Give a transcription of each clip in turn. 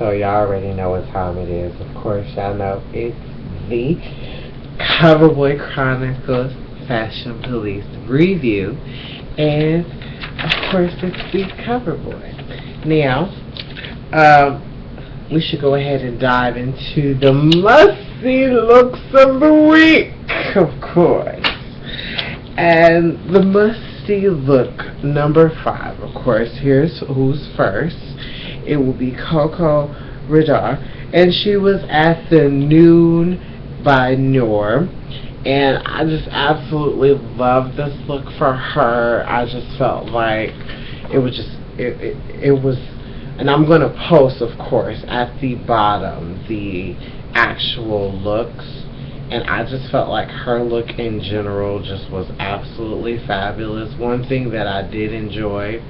so y'all already know what time it is. Of course, y'all know it's the CoverBoi Chronicles Fashion Police Review. And, of course, it's the CoverBoi. Now, we should go ahead and dive into the must-see looks of the week, of course. And the must-see look number 5, of course, here's who's first. It will be Coco Radar, and she was at the Noon by Noor, and I just absolutely love this look for her. I just felt like it was just, it was, and I'm going to post, of course, at the bottom the actual looks, and I just felt like her look in general just was absolutely fabulous. One thing that I did enjoy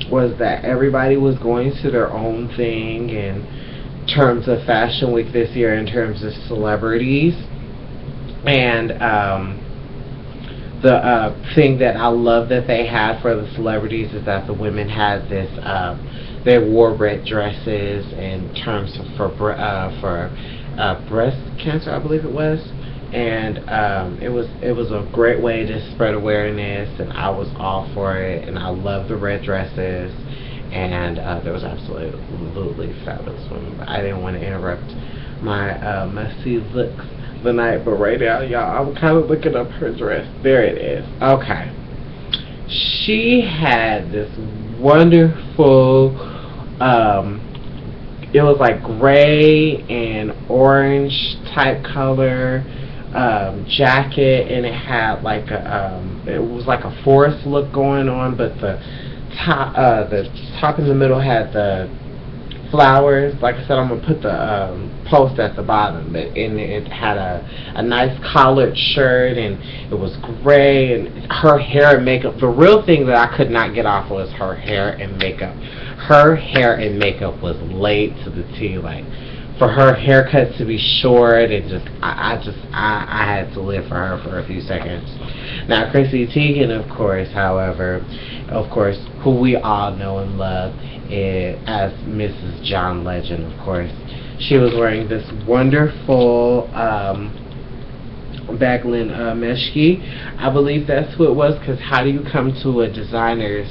was that everybody was going to their own thing in terms of Fashion Week this year, in terms of celebrities. And the thing that I love that they had for the celebrities is that the women had this, they wore red dresses in terms of for breast cancer, I believe it was. And it was a great way to spread awareness, and I was all for it, and I love the red dresses, and there was absolutely fabulous women. But I didn't want to interrupt my must-see looks the night, but right now, y'all, I'm kind of looking up her dress. There it is. Okay. She had this wonderful, it was like gray and orange type color jacket, and it had like a it was like a forest look going on, but the top in the middle had the flowers. Like I said, I'm gonna put the post at the bottom, but it had a nice collared shirt, and it was gray, and her hair and makeup. The real thing that I could not get off was her hair and makeup. Her hair and makeup was laid to the T. Like, for her haircut to be short, and just I had to live for her for a few seconds. Now, Chrissy Teigen, of course, however, who we all know and love as Mrs. John Legend, of course, she was wearing this wonderful Baglin Meshki. I believe that's who it was, because how do you come to a designer's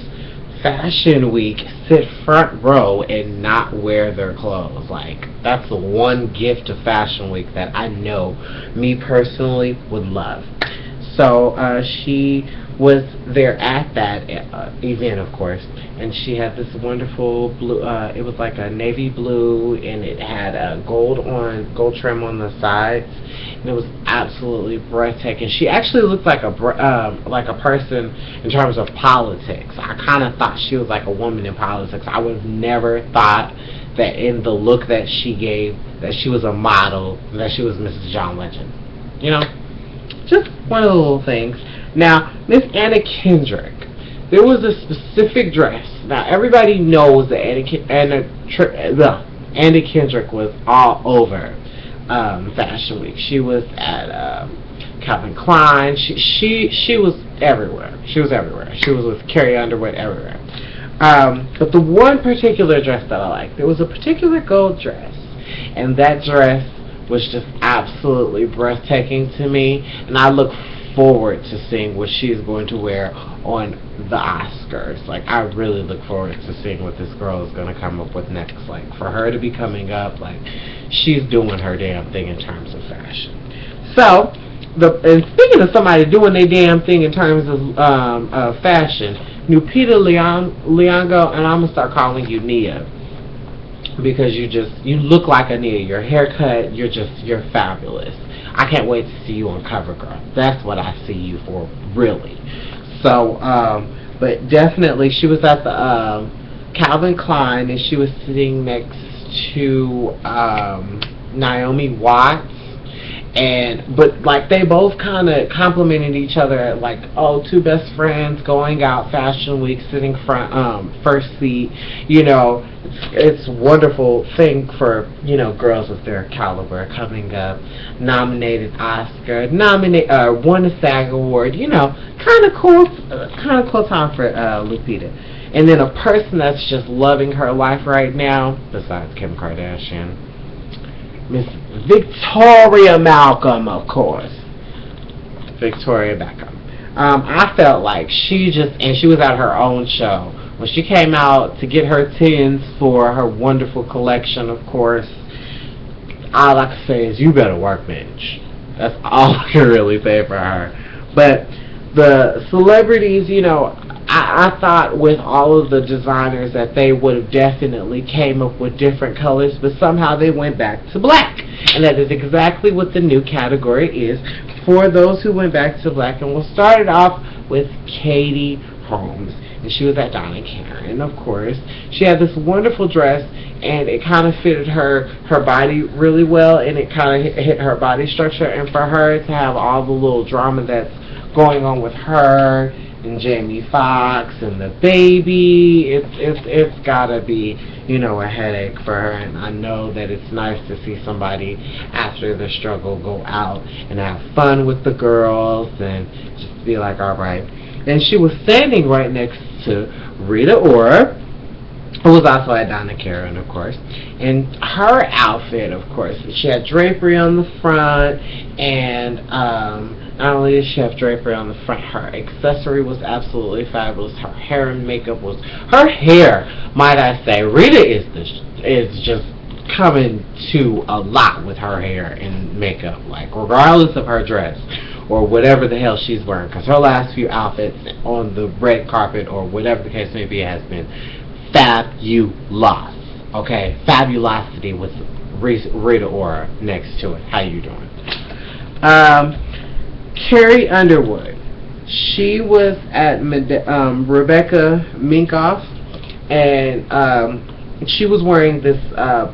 Fashion Week, sit front row, and not wear their clothes? Like, that's the one gift of Fashion Week that I know me personally would love. So she was there at that event, of course, and she had this wonderful blue, it was like a navy blue, and it had a gold trim on the sides, and it was absolutely breathtaking. She actually looked like a person in terms of politics. I kind of thought she was like a woman in politics. I would have never thought that in the look that she gave, that she was a model, that she was Mrs. John Legend. You know, just one of the little things. Now, Miss Anna Kendrick, there was a specific dress. Now, everybody knows that Anna Kendrick was all over Fashion Week. She was at Calvin Klein. She was everywhere. She was everywhere. She was with Carrie Underwood everywhere. But the one particular dress that I liked, there was a particular gold dress, and that dress was just absolutely breathtaking to me, and I look forward to seeing what she's going to wear on the Oscars. Like, I really look forward to seeing what this girl is going to come up with next. Like, for her to be coming up, like, she's doing her damn thing in terms of fashion. So, and speaking of somebody doing their damn thing in terms of fashion, Lupita Nyong'o, and I'm going to start calling you Nia, because you look like a Nia. Your haircut, you're fabulous. I can't wait to see you on CoverGirl. That's what I see you for, really. So, but definitely, she was at the Calvin Klein, and she was sitting next to Naomi Watts. But like, they both kind of complimented each other, like, oh, two best friends going out Fashion Week, sitting first seat. You know, it's a wonderful thing for, you know, girls of their caliber coming up, nominated Oscar, won a SAG award. You know, kind of cool time for Lupita. And then a person that's just loving her life right now, besides Kim Kardashian, Miss Victoria Malcolm, of course. Victoria Beckham. I felt like she was at her own show. When she came out to get her tins for her wonderful collection, of course, all I can say is you better work, bitch. That's all I can really say for her. But the celebrities, I thought with all of the designers that they would have definitely came up with different colors, but somehow they went back to black. And that is exactly what the new category is for those who went back to black. And we'll start it off with Katie Holmes. And she was at Donna Karan, of course. She had this wonderful dress, and it kind of fitted her body really well, and it kind of hit her body structure. And for her to have all the little drama that's going on with her and Jamie Foxx and the baby, it's gotta be, a headache for her. And I know that it's nice to see somebody after the struggle go out and have fun with the girls and just be like, all right. And she was standing right next to Rita Ora, who was also at Donna Karan, of course. And her outfit, of course, she had drapery on the front, and not only did she have drapery on the front, her accessory was absolutely fabulous. Her hair and makeup was, her hair, might I say, Rita is just coming to a lot with her hair and makeup, like regardless of her dress or whatever the hell she's wearing, because her last few outfits on the red carpet or whatever the case may be has been fabulous. Okay, fabulosity with Rita Ora next to it. How you doing? Carrie Underwood. She was at Rebecca Minkoff, and she was wearing this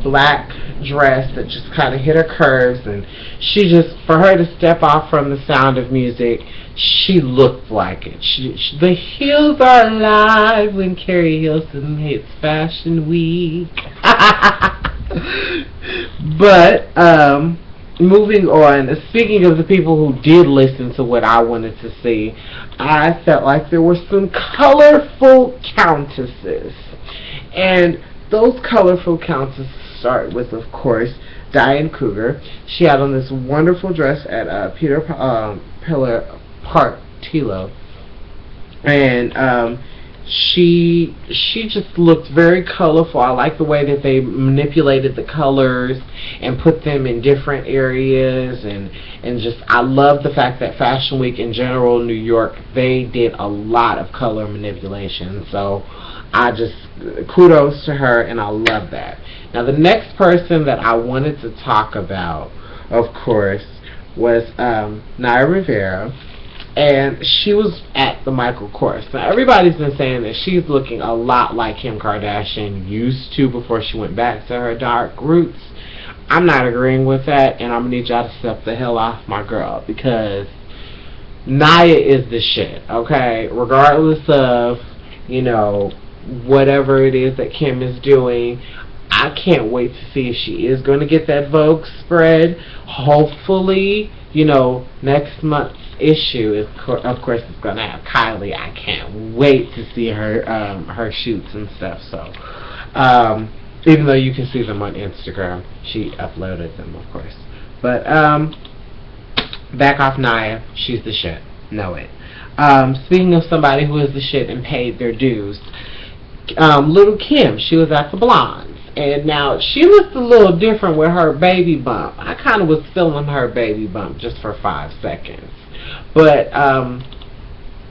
black dress that just kind of hit her curves, and she just, for her to step off from The Sound of Music, she looked like it. The heels are alive when Carrie Hilson hits Fashion Week. But moving on, speaking of the people who did listen to what I wanted to see, I felt like there were some colorful countesses. And those colorful countesses start with, of course, Diane Kruger. She had on this wonderful dress at Peter Park Tilo, and she just looked very colorful. I like the way that they manipulated the colors and put them in different areas, and just, I love the fact that Fashion Week in general, New York, they did a lot of color manipulation. So I just, kudos to her, and I love that. Now the next person that I wanted to talk about, of course, was Naya Rivera. And she was at the Michael Kors. Now, everybody's been saying that she's looking a lot like Kim Kardashian used to before she went back to her dark roots. I'm not agreeing with that, and I'm going to need y'all to step the hell off my girl, because Naya is the shit, okay? Regardless of, whatever it is that Kim is doing, I can't wait to see if she is going to get that Vogue spread. Hopefully, next month's issue is, of course, it's going to have Kylie. I can't wait to see her shoots and stuff. So, even though you can see them on Instagram, she uploaded them, of course. But back off Naya, she's the shit. Know it. Speaking of somebody who is the shit and paid their dues, Little Kim, she was at the Blondes. And now, she looked a little different with her baby bump. I kind of was feeling her baby bump just for 5 seconds. But,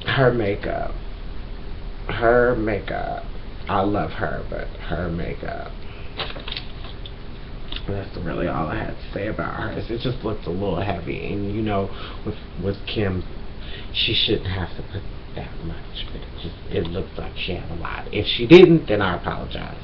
her makeup, I love her, but her makeup, that's really all I had to say about her. It just looked a little heavy. And, with Kim, she shouldn't have to put that much, but it looked like she had a lot. If she didn't, then I apologize.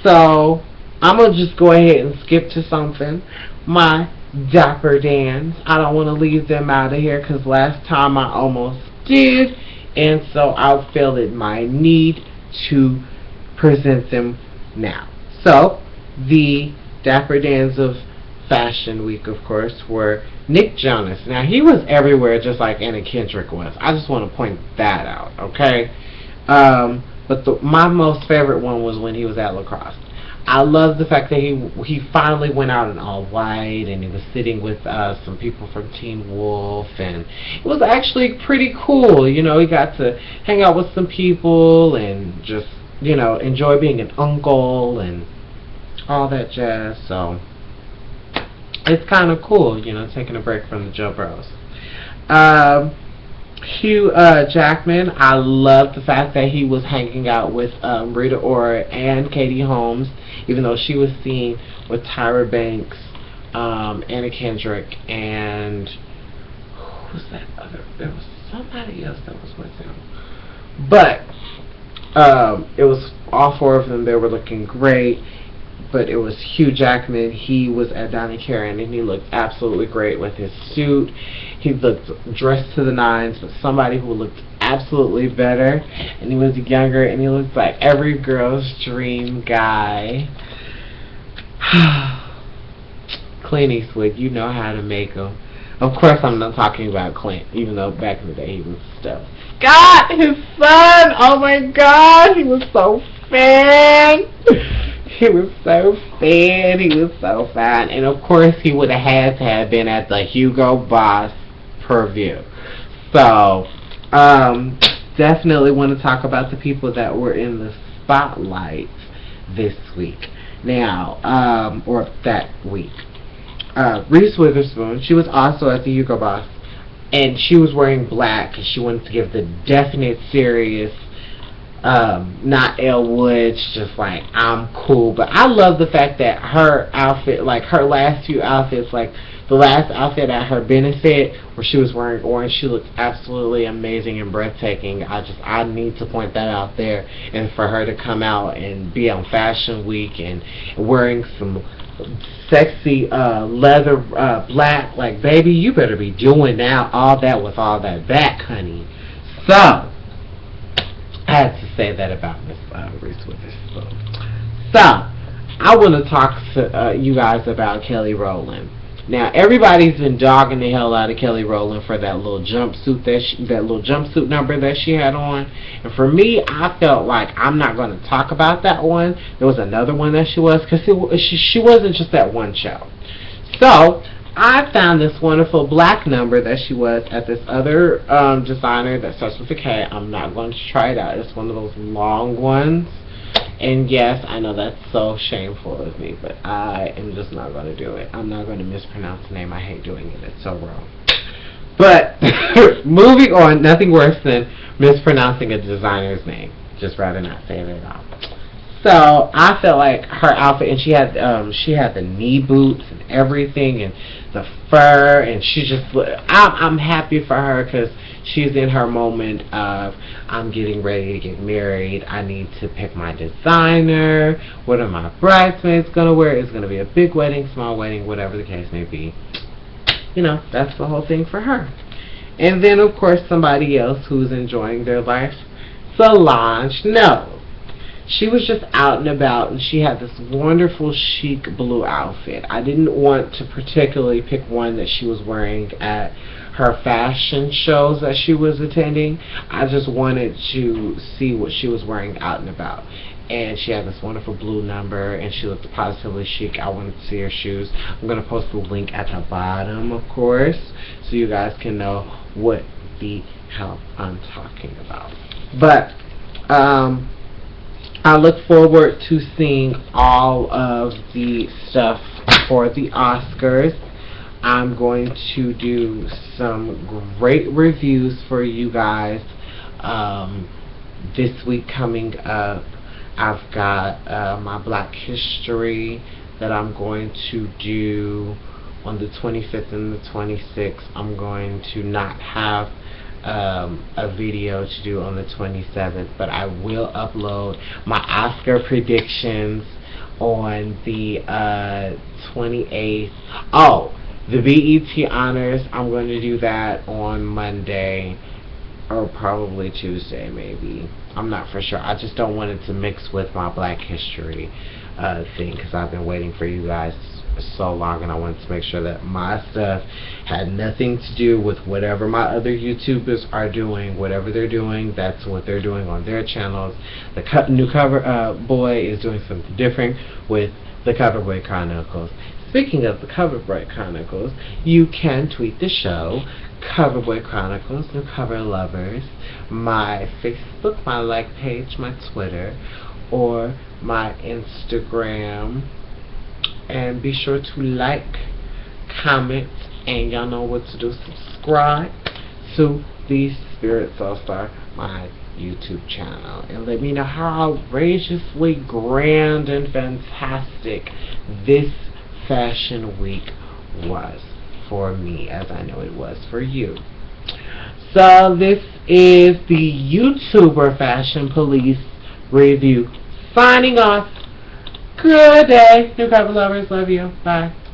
So I'm gonna just go ahead and skip to something. My Dapper Dans. I don't want to leave them out of here because last time I almost did, and so I feel it my need to present them now. So the Dapper Dans of Fashion Week, of course, were Nick Jonas. Now, he was everywhere just like Anna Kendrick was. I just want to point that out, okay? But my most favorite one was when he was at lacrosse. I love the fact that he finally went out in all white, and he was sitting with some people from Teen Wolf, and it was actually pretty cool. You know, he got to hang out with some people and just, you know, enjoy being an uncle and all that jazz. So it's kind of cool, you know, taking a break from the Joe Bros. Hugh Jackman, I love the fact that he was hanging out with Rita Ora and Katie Holmes, even though she was seen with Tyra Banks, Anna Kendrick, and who was that other? There was somebody else that was with him. But it was all four of them. They were looking great. But it was Hugh Jackman. He was at Donna Karan, and he looked absolutely great with his suit. He looked dressed to the nines, but somebody who looked absolutely better. And he was younger, and he looked like every girl's dream guy. Clint Eastwood, you know how to make him. Of course, I'm not talking about Clint, even though back in the day he was stuff. God, his son! Oh my God, he was so fun. He was so fat. He was so fine. And of course, he would have had to have been at the Hugo Boss preview. So, definitely want to talk about the people that were in the spotlight this week. Now, or that week. Reese Witherspoon, she was also at the Hugo Boss. And she was wearing black, and she wanted to give the definite, serious, not Elle Woods, just like, I'm cool. But I love the fact that her outfit, like her last few outfits, like the last outfit at her benefit where she was wearing orange, she looked absolutely amazing and breathtaking. I need to point that out there. And for her to come out and be on Fashion Week and wearing some sexy leather black, like, baby, you better be doing now all that with all that back, honey. So I had to say that about Miss Reese Witherspoon. So, I want to talk to you guys about Kelly Rowland. Now, everybody's been dogging the hell out of Kelly Rowland for that little jumpsuit jumpsuit number that she had on. And for me, I felt like I'm not going to talk about that one. There was another one that she was, because she wasn't just that one show. So, I found this wonderful black number that she was at this other designer that starts with a K. I'm not going to try it out. It's one of those long ones. And yes, I know that's so shameful of me, but I am just not going to do it. I'm not going to mispronounce the name. I hate doing it. It's so wrong. But moving on, nothing worse than mispronouncing a designer's name. Just rather not say it at all. So I felt like her outfit, and she had the knee boots and everything, and the fur, and she just, I'm happy for her, because she's in her moment of, I'm getting ready to get married, I need to pick my designer, what are my bridesmaids going to wear, it's going to be a big wedding, small wedding, whatever the case may be. You know, that's the whole thing for her. And then, of course, somebody else who's enjoying their life, Solange Knowles. She was just out and about, and she had this wonderful chic blue outfit. I didn't want to particularly pick one that she was wearing at her fashion shows that she was attending. I just wanted to see what she was wearing out and about. And she had this wonderful blue number, and she looked positively chic. I wanted to see her shoes. I'm going to post the link at the bottom, of course, so you guys can know what the hell I'm talking about. But, I look forward to seeing all of the stuff for the Oscars. I'm going to do some great reviews for you guys this week coming up. I've got my Black History that I'm going to do on the 25th and the 26th. I'm going to not have a video to do on the 27th, but I will upload my Oscar predictions on the 28th. Oh, the BET Honors, I'm going to do that on Monday, or probably Tuesday, maybe. I'm not for sure. I just don't want it to mix with my Black History thing, because I've been waiting for you guys so long, and I wanted to make sure that my stuff had nothing to do with whatever my other YouTubers are doing. Whatever they're doing, that's what they're doing on their channels. The new CoverBoi is doing something different with the CoverBoi Chronicles. Speaking of the CoverBoi Chronicles, you can tweet the show, CoverBoi Chronicles, New Cover Lovers, my Facebook, my like page, my Twitter, or my Instagram. And be sure to like, comment, and y'all know what to do. Subscribe to TheSpiritsoulstar, my YouTube channel, and let me know how outrageously grand and fantastic this fashion week was for me, as I know it was for you. So this is the YouTuber Fashion Police review, signing off. Good day, New Cover Lovers. Love you. Bye.